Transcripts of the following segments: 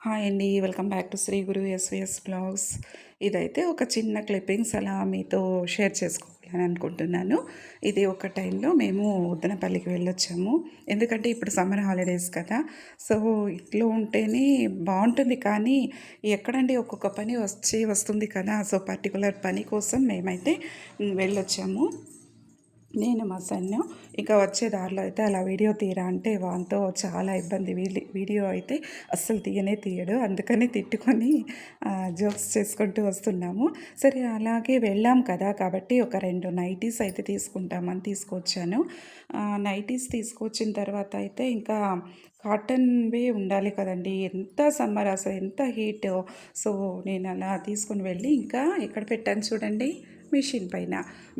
Hi అండి. Welcome back to Sri Guru SVS blogs. ఇదైతే ఒక చిన్న క్లిప్పింగ్స్ అలా మీతో షేర్ చేసుకోవాలని అనుకుంటున్నాను. ఇది ఒక టైంలో మేము ఉద్దనపల్లికి వెళ్ళొచ్చాము. ఎందుకంటే ఇప్పుడు సమ్మర్ హాలిడేస్ కదా! సో, ఇంట్లో ఉంటేనే బావుంటుంది. కానీ ఎక్కడండి ఒక్కొక్క పని వస్తుంది కదా! సో, పర్టిక్యులర్ పని కోసం మేమైతే వెళ్ళొచ్చాము. నేను మా సన్ను ఇక వచ్చే దారిలో అయితే అలా వీడియో తీయరా అంటే వానితో చాలా ఇబ్బంది. వీడియో అయితే అస్సలు తీయనే తీయడు. అందుకని తిట్టుకొని జోక్స్ చేసుకుంటూ వస్తున్నాము. సరే అలాగే వెళ్ళాం కదా! కాబట్టి ఒక 2 నైటీస్ అయితే తీసుకుంటామని తీసుకొచ్చాను. నైటీస్ తీసుకొచ్చిన తర్వాత అయితే ఇంకా కాటన్‌వే ఉండాలి కదండీ! ఎంత సమ్మర్ అసలు ఎంత హీటు. సో, నేను అలా తీసుకొని వెళ్ళి ఇంకా ఎక్కడ పెట్టాను చూడండి, మిషన్ పైన.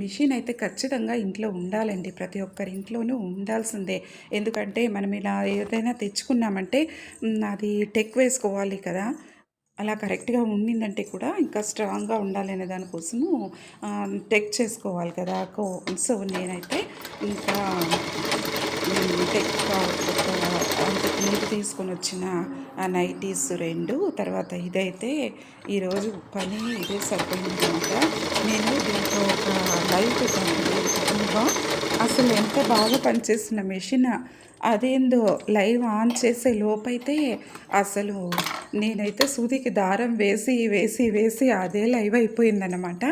మిషన్ అయితే ఖచ్చితంగా ఇంట్లో ఉండాలండి. ప్రతి ఒక్కరి ఇంట్లోనూ ఉండాల్సిందే. ఎందుకంటే మనం ఇలా ఏదైనా తెచ్చుకున్నామంటే అది టెక్ వేసుకోవాలి కదా! అలా కరెక్ట్‌గా ఉండిందంటే కూడా ఇంకా స్ట్రాంగ్‌గా ఉండాలనే దానికోసము టెక్ చేసుకోవాలి కదా! సో, నేనైతే ఇంకా టెక్ ఒక అంతకుముందు తీసుకొనొచ్చిన నైటీస్ 2 తర్వాత ఇదైతే ఈరోజు పని ఇదే సరిపోయిందనమాట. నేను దీంట్లో ఒక లైవ్ పెట్టానండి. అసలు ఎంత బాగా పనిచేస్తున్న మెషిన్. అదేందో లైవ్ ఆన్ చేసే లోపైతే అసలు నేనైతే సూదికి దారం వేసి అదే లైవ్ అయిపోయిందనమాట.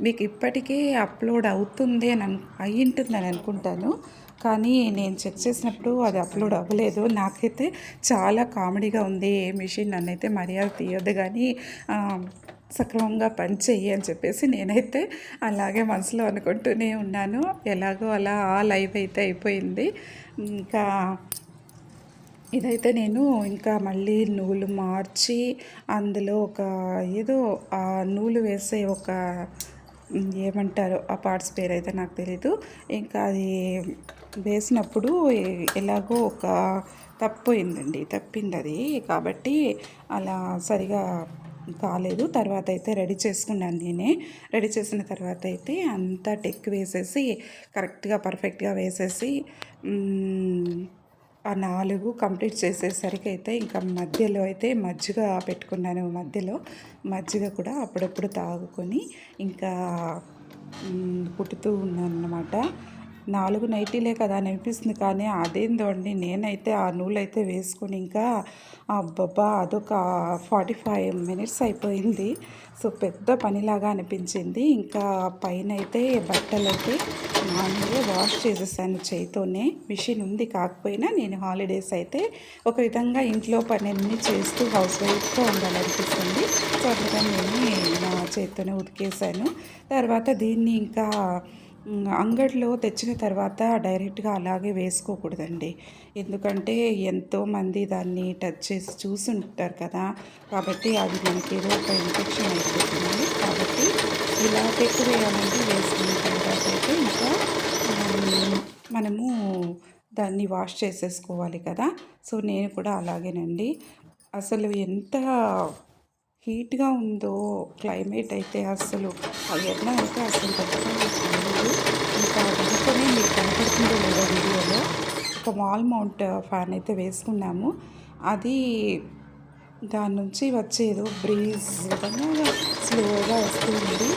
మీకు ఇప్పటికే అప్లోడ్ అవుతుంది అని అయ్యుంటుందని అనుకుంటాను. కానీ నేను చెక్ చేసినప్పుడు అది అప్లోడ్ అవ్వలేదు. నాకైతే చాలా కామెడీగా ఉంది. ఏ మిషన్ నన్నైతే మర్యాద తీయొద్దు కానీ సక్రమంగా పని చెయ్యి అని చెప్పేసి నేనైతే అలాగే మనసులో అనుకుంటూనే ఉన్నాను. ఎలాగో అలా ఆ లైవ్ అయితే అయిపోయింది. ఇంకా ఇదైతే నేను ఇంకా మళ్ళీ నూలు మార్చి అందులో ఒక ఏదో ఆ నూలు వేసే ఒక ఏమంటారో ఆ పార్ట్స్ పేరైతే నాకు తెలీదు. ఇంకా అది వేసినప్పుడు ఎలాగో ఒక తప్పిందది. కాబట్టి అలా సరిగా కాలేదు. తర్వాత అయితే రెడీ చేసుకున్నాను నేనే. రెడీ చేసిన తర్వాత అయితే అంతా టెక్ వేసేసి కరెక్ట్‌గా పర్ఫెక్ట్‌గా వేసేసి ఆ 4 కంప్లీట్ చేసేసరికి అయితే ఇంకా మధ్యలో అయితే మజ్జిగ పెట్టుకున్నాను. మజ్జిగ కూడా అప్పుడప్పుడు తాగుకొని ఇంకా కుట్టుతూ ఉన్నానన్నమాట. 4 నైటీలే కదా అని అనిపిస్తుంది. కానీ అదేందో అండి, నేనైతే ఆ నూలైతే వేసుకొని ఇంకా అబ్బబ్బా! అదొక 45 మినిట్స్ అయిపోయింది. సో, పెద్ద పనిలాగా అనిపించింది. ఇంకా పైనైతే బట్టలైతే మామూలుగా వాష్ చేసేసాను చేత్తోనే. మిషన్ ఉంది కాకపోయినా నేను హాలిడేస్ అయితే ఒక విధంగా ఇంట్లో పనన్నీ చేస్తూ హౌస్ వైఫ్‌గా ఉండాలనిపిస్తుంది. సో, అందుకని నేను నా చేత్తోనే ఉతికేసాను. తర్వాత దీన్ని ఇంకా అంగడిలో తెచ్చిన తర్వాత డైరెక్ట్‌గా అలాగే వేసుకోకూడదండి. ఎందుకంటే ఎంతోమంది దాన్ని టచ్ చేసి చూసుంటారు కదా! కాబట్టి అది మనకేదో ఒక ఇన్ఫెక్షన్ అయిపోతుంది. కాబట్టి ఇలా టెక్ వేయాలంటే వేసుకున్న తర్వాత అయితే ఇంకా మనము దాన్ని వాష్ చేసేసుకోవాలి కదా! సో, నేను కూడా అలాగేనండి. అసలు ఎంత హీట్‌గా ఉందో క్లైమేట్ అయితే అస్సలు ఆ ఎండ అయితే అసలు తట్టుకోలేదు. ఇంకా వెనుకనే మీకు కనపడుతుందో లేదో వీడియోలో ఒక వాల్ మౌంట్ ఫ్యాన్ అయితే వేసుకున్నాము. అది దాని నుంచి వచ్చేదో బ్రీజ్ విధంగా స్లోగా వస్తూ ఉంది.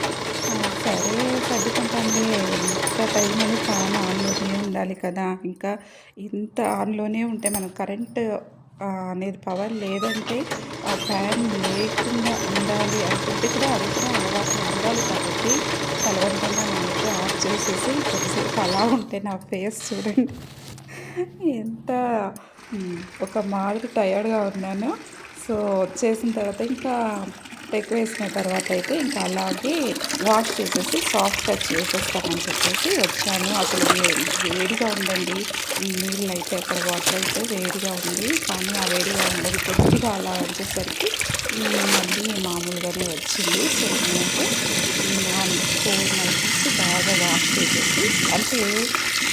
సరే సర్దుకుంటాంలే, ఎంత టైం అని ఫ్యాన్ ఆన్‌లోనే ఉండాలి కదా! ఇంకా ఇంత ఆన్‌లోనే ఉంటే మనం కరెంట్ అనేది పవర్ లేదంటే ఆ ఫ్యాన్ లేకుండా ఉండాలి అనుకుంటే కూడా అది కూడా అలవాటు ఉండాలి కాబట్టి బలవంతంగా నేనైతే ఆఫ్ చేసేసి కొద్దిసేపు అలా ఉంటే నా ఫేస్ చూడండి ఎంత ఒక మాదిరి టయర్డ్‌గా ఉన్నాను. సో, చేసిన తర్వాత ఇంకా టెక్ వేసిన తర్వాత అయితే ఇంకా అలాగే వాష్ చేసేసి సాఫ్ట్ టచ్ చేసేస్తానని చెప్పేసి వచ్చాను. అసలు వేడిగా ఉందండి. నీళ్ళైతే అక్కడ వాటర్ అయితే వేడిగా ఉంది. కానీ ఆ వేడిగా ఉండదు. కొద్దిగా అలా వచ్చేసరికి మళ్ళీ మామూలుగానే వచ్చింది. సో, నేనైతే 4 నైటీస్ బాగా వాష్ చేసేసి, అంటే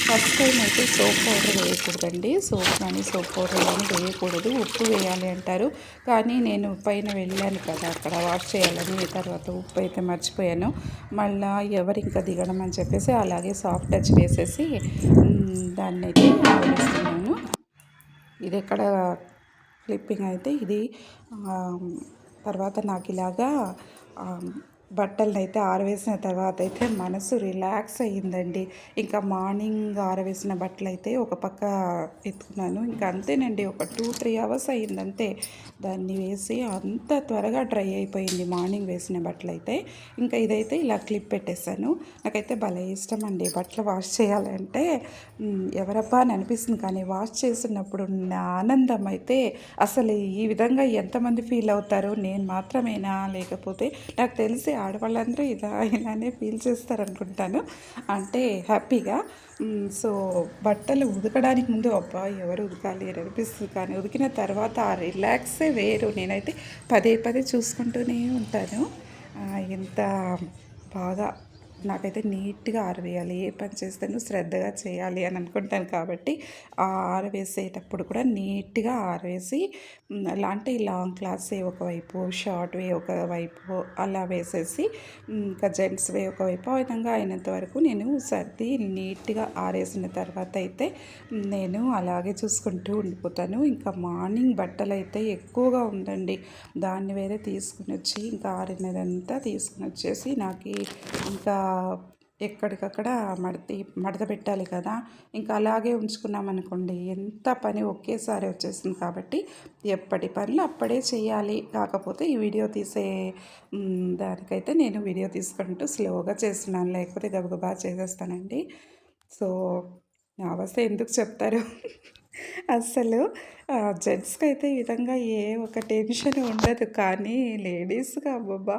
ఫస్ట్ టైం అయితే సోప్ పౌడర్ వేయకూడదండి. సోప్ కానీ సోప్ పౌడర్ కానీ వేయకూడదు. ఉప్పు వేయాలి అంటారు. కానీ నేను పైన వెళ్ళాను కదా అక్కడ వాష్ చేయాలని, తర్వాత ఉప్పు అయితే మర్చిపోయాను. మళ్ళీ ఎవరు ఇంకా దిగడం అని చెప్పేసి అలాగే సాఫ్ట్ టచ్ వేసేసి దాన్నైతే ఆరబెడుతున్నాను. ఇది ఎక్కడ క్లిప్పింగ్ అయితే ఇది. తర్వాత నాకు ఇలాగా బట్టలనైతే ఆరవేసిన తర్వాత అయితే మనసు రిలాక్స్ అయ్యిందండి. ఇంకా మార్నింగ్ ఆరవేసిన బట్టలైతే ఒక పక్క ఎత్తుకున్నాను. ఇంకా అంతేనండి, ఒక 2-3 అవర్స్ అయ్యింది అంతే. దాన్ని వేసి అంత త్వరగా డ్రై అయిపోయింది మార్నింగ్ వేసిన బట్టలైతే. ఇంకా ఇదైతే ఇలా క్లిప్ పెట్టేశాను. నాకైతే భలే ఇష్టం అండి బట్టలు వాష్ చేయాలంటే. ఎవరబ్బా అని అనిపిస్తుంది, కానీ వాష్ చేసినప్పుడు ఉన్న ఆనందం అయితే అసలు ఈ విధంగా ఎంతమంది ఫీల్ అవుతారో, నేను మాత్రమేనా లేకపోతే నాకు తెలిసి ఆడవాళ్ళందరూ ఇలానే ఫీల్ చేస్తారనుకుంటాను. అంటే హ్యాపీగా. సో బట్టలు ఉతకడానికి ముందు అబ్బా ఎవరు ఉతకాలి అని అనిపిస్తుంది, కానీ ఉతికిన తర్వాత ఆ రిలాక్సే వేరు. నేనైతే పదే పదే చూసుకుంటూనే ఉంటాను. ఎంత బాగా నాకైతే నీట్గా ఆరవేయాలి, ఏ పని చేస్తాను శ్రద్ధగా చేయాలి అని అనుకుంటాను. కాబట్టి ఆ ఆరవేసేటప్పుడు కూడా నీట్గా ఆరవేసి, అంటే లాంగ్ క్లాత్సే ఒకవైపు, షార్ట్వే ఒకవైపు అలా వేసేసి, ఇంకా జెంట్స్వే ఒకవైపు, ఆ విధంగా అయినంత వరకు నేను సర్ది నీట్గా ఆరేసిన తర్వాత అయితే నేను అలాగే చూసుకుంటూ ఉండిపోతాను. ఇంకా మార్నింగ్ బట్టలు అయితే ఎక్కువగా ఉందండి, దాన్ని వేరే తీసుకుని వచ్చి ఇంకా ఆరినదంతా తీసుకుని వచ్చేసి నాకు ఇంకా ఎక్కడికక్కడ మడత పెట్టాలి కదా. ఇంకా అలాగే ఉంచుకున్నామనుకోండి ఎంత పని ఒకేసారి వచ్చేస్తుంది. కాబట్టి ఎప్పటి పనులు అప్పుడే చేయాలి. కాకపోతే ఈ వీడియో తీసే దానికైతే నేను వీడియో తీసుకుంటూ స్లోగా చేస్తున్నాను, లేకపోతే గబగబా చేసేస్తానండి. సో నా అవస్థ ఎందుకు చెప్తారు. అస్సలు జెంట్స్కి అయితే ఈ విధంగా ఏ ఒక టెన్షన్ ఉండదు, కానీ లేడీస్గా అబ్బబ్బా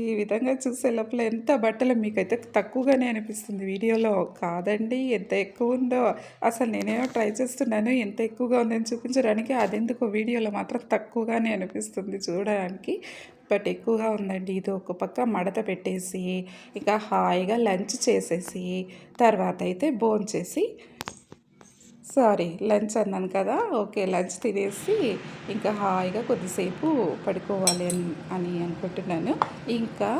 ఈ విధంగా చూసే లోపల ఎంత బట్టలు మీకైతే తక్కువగానే అనిపిస్తుంది వీడియోలో. కాదండి, ఎంత ఎక్కువ ఉందో అసలు నేనేమో ట్రై చేస్తున్నాను ఎంత ఎక్కువగా ఉందని చూపించడానికి, అదెందుకు వీడియోలో మాత్రం తక్కువగానే అనిపిస్తుంది చూడడానికి. బట్ ఎక్కువగా ఉందండి. ఇది ఒక పక్క మడత పెట్టేసి ఇంకా హాయిగా లంచ్ చేసేసి తర్వాత అయితే భోంచేసి, సారీ లంచ్ అన్నాను కదా, ఓకే లంచ్ తినేసి ఇంకా హాయిగా కొద్దిసేపు పడుకోవాలి అని అనుకుంటున్నాను. ఇంకా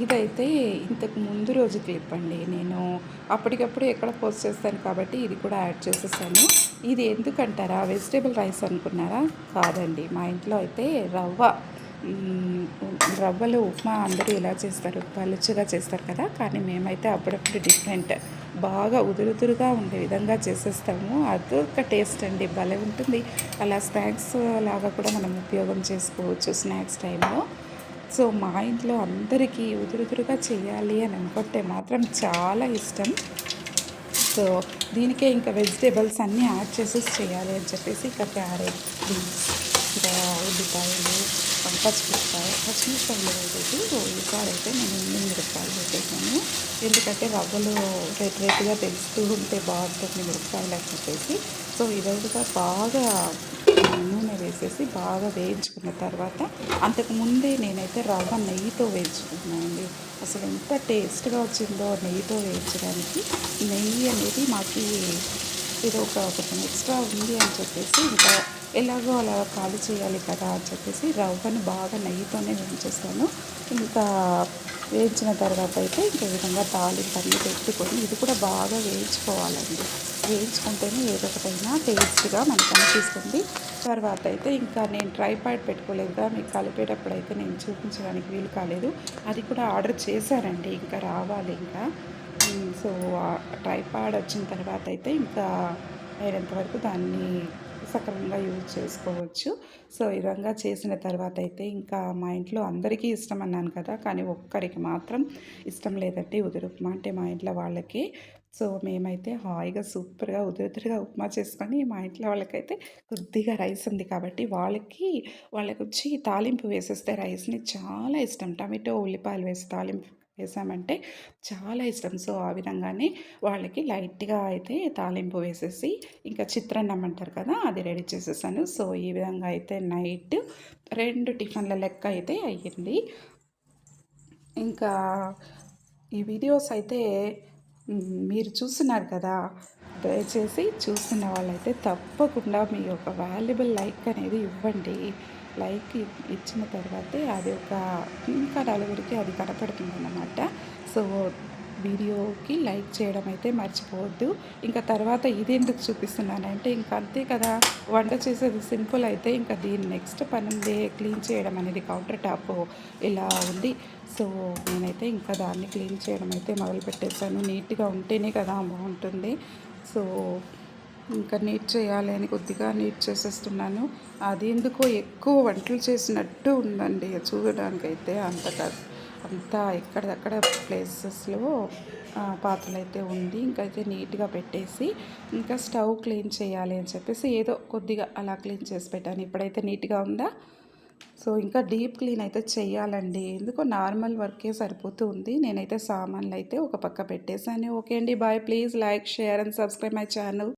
ఇదైతే ఇంతకు ముందు రోజు క్లిప్ అండి. నేను అప్పటికప్పుడు ఎక్కడ పోస్ట్ చేస్తాను కాబట్టి ఇది కూడా యాడ్ చేసేసాను. ఇది ఎందుకంటారా, వెజిటేబుల్ రైస్ అనుకున్నారా? కాదండి, మా ఇంట్లో అయితే రవ్వలో ఉప్మా అందరూ ఎలా చేస్తారు, పలుచగా చేస్తారు కదా, కానీ మేమైతే అప్పుడప్పుడు డిఫరెంట్, బాగా ఉదురుతురుగా ఉండే విధంగా చేసేస్తాము. అదొక టేస్ట్ అండి, భలే ఉంటుంది. అలా స్నాక్స్ లాగా కూడా మనం ఉపయోగం చేసుకోవచ్చు స్నాక్స్ టైంలో. సో మా ఇంట్లో అందరికీ ఉదురుతురుగా చేయాలి అని అనుకుంటే మాత్రం చాలా ఇష్టం. సో దీనికే ఇంకా వెజిటేబుల్స్ అన్నీ యాడ్ చేసేసి చేయాలి అని చెప్పేసి ఇంకా క్యారెట్, బీన్స్, ఇంకా ఉల్లిపాయలు, పచ్చిమిరపకాయలు వేసేసి, ఈసారి అయితే నేను మిరపకాయలు వేసేసాను. ఎందుకంటే రవ్వలు రేటుగా తెలుస్తూ ఉంటే బాగుంటుంది మిరపకాయలు అని చెప్పేసి. సో ఇదొకగా బాగా నూనె వేసేసి బాగా వేయించుకున్న తర్వాత, అంతకుముందే నేనైతే రవ్వ నెయ్యితో వేయించుకున్నానండి. అసలు ఎంత టేస్ట్గా వచ్చిందో నెయ్యితో వేయించడానికి. నెయ్యి అనేది మాకు ఇది కొంచెం ఎక్స్ట్రా ఉంది అని చెప్పేసి, ఇంకా ఎలాగో అలా ఖాళీ చేయాలి కదా అని చెప్పేసి రవ్వను బాగా నెయ్యితోనే వేయించేస్తాను. ఇంకా వేయించిన తర్వాత అయితే ఇంకా విధంగా తాలింపు అన్నీ పెట్టుకొని ఇది కూడా బాగా వేయించుకోవాలండి. వేయించుకుంటేనే ఏదో ఒకటైనా టేస్ట్గా మనకు అనిపిస్తుంది. తర్వాత అయితే ఇంకా నేను ట్రైపాడ్ పెట్టుకోలేదుగా, మీకు కలిపేటప్పుడు అయితే నేను చూపించడానికి వీలు కాలేదు. అది కూడా ఆర్డర్ చేశానండి, ఇంకా రావాలి ఇంకా. సో ట్రైపాడ్ వచ్చిన తర్వాత అయితే ఇంకా అయినంత వరకు దాన్ని సక్రమంగా యూజ్ చేసుకోవచ్చు. సో ఈ విధంగా చేసిన తర్వాత అయితే ఇంకా మా ఇంట్లో అందరికీ ఇష్టం అన్నాను కదా, కానీ ఒక్కరికి మాత్రం ఇష్టం లేదండి ఉదురు ఉప్మా అంటే, మా ఇంట్లో వాళ్ళకి. సో మేమైతే హాయిగా సూపర్గా ఉదురుగా ఉప్మా చేసుకొని, మా ఇంట్లో వాళ్ళకైతే కొద్దిగా రైస్ ఉంది కాబట్టి వాళ్ళకి వచ్చి తాలింపు వేసేస్తే రైస్ని చాలా ఇష్టం. టమాటో ఉల్లిపాయలు వేసి తాలింపు వేసామంటే చాలా ఇష్టం. సో ఆ విధంగానే వాళ్ళకి లైట్గా అయితే తాలింపు వేసేసి ఇంకా చిత్రాన్నం అంటారు కదా, అది రెడీ చేసేసాను. సో ఈ విధంగా అయితే నైట్ 2 టిఫిన్ల లెక్క అయితే అయ్యింది. ఇంకా ఈ వీడియోస్ అయితే మీరు చూస్తున్నారు కదా, దయచేసి చూస్తున్న వాళ్ళైతే తప్పకుండా మీ యొక్క వాల్యుబుల్ లైక్ అనేది ఇవ్వండి. లైక్ ఇచ్చిన తర్వాతే అది ఇంకా నలుగురికి అది కనపడుతుంది అన్నమాట. సో వీడియోకి లైక్ చేయడం అయితే మర్చిపోవద్దు. ఇంకా తర్వాత ఇది ఎందుకు చూపిస్తున్నానంటే ఇంకా అంతే కదా, వంట చేసేది సింపుల్ అయితే ఇంకా దీని నెక్స్ట్ పని ఉంది క్లీన్ చేయడం అనేది. కౌంటర్ టాప్ ఇలా ఉంది. సో నేనైతే ఇంకా దాన్ని క్లీన్ చేయడం అయితే మొదలు పెట్టేశాను. నీట్గా ఉంటేనే కదా బాగుంటుంది. సో ఇంకా నీట్ చేయాలి అని కొద్దిగా నీట్ చేసేస్తున్నాను. అది ఎందుకో ఎక్కువ వంటలు చేసినట్టు ఉందండి చూడడానికైతే. అంతా ఎక్కడక్కడ ప్లేసెస్లో పాత్రలు అయితే ఉంది. ఇంకైతే నీట్గా పెట్టేసి ఇంకా స్టవ్ క్లీన్ చేయాలి అని చెప్పేసి ఏదో కొద్దిగా అలా క్లీన్ చేసి పెట్టాను. ఇప్పుడైతే నీట్గా ఉందా. సో ఇంకా డీప్ క్లీన్ అయితే చెయ్యాలండి. ఎందుకో నార్మల్ వర్కే సరిపోతూ ఉంది. నేనైతే సామాన్లు అయితే ఒక పక్క పెట్టేశాను. ఓకే అండి, bye. Please like, share and subscribe my channel.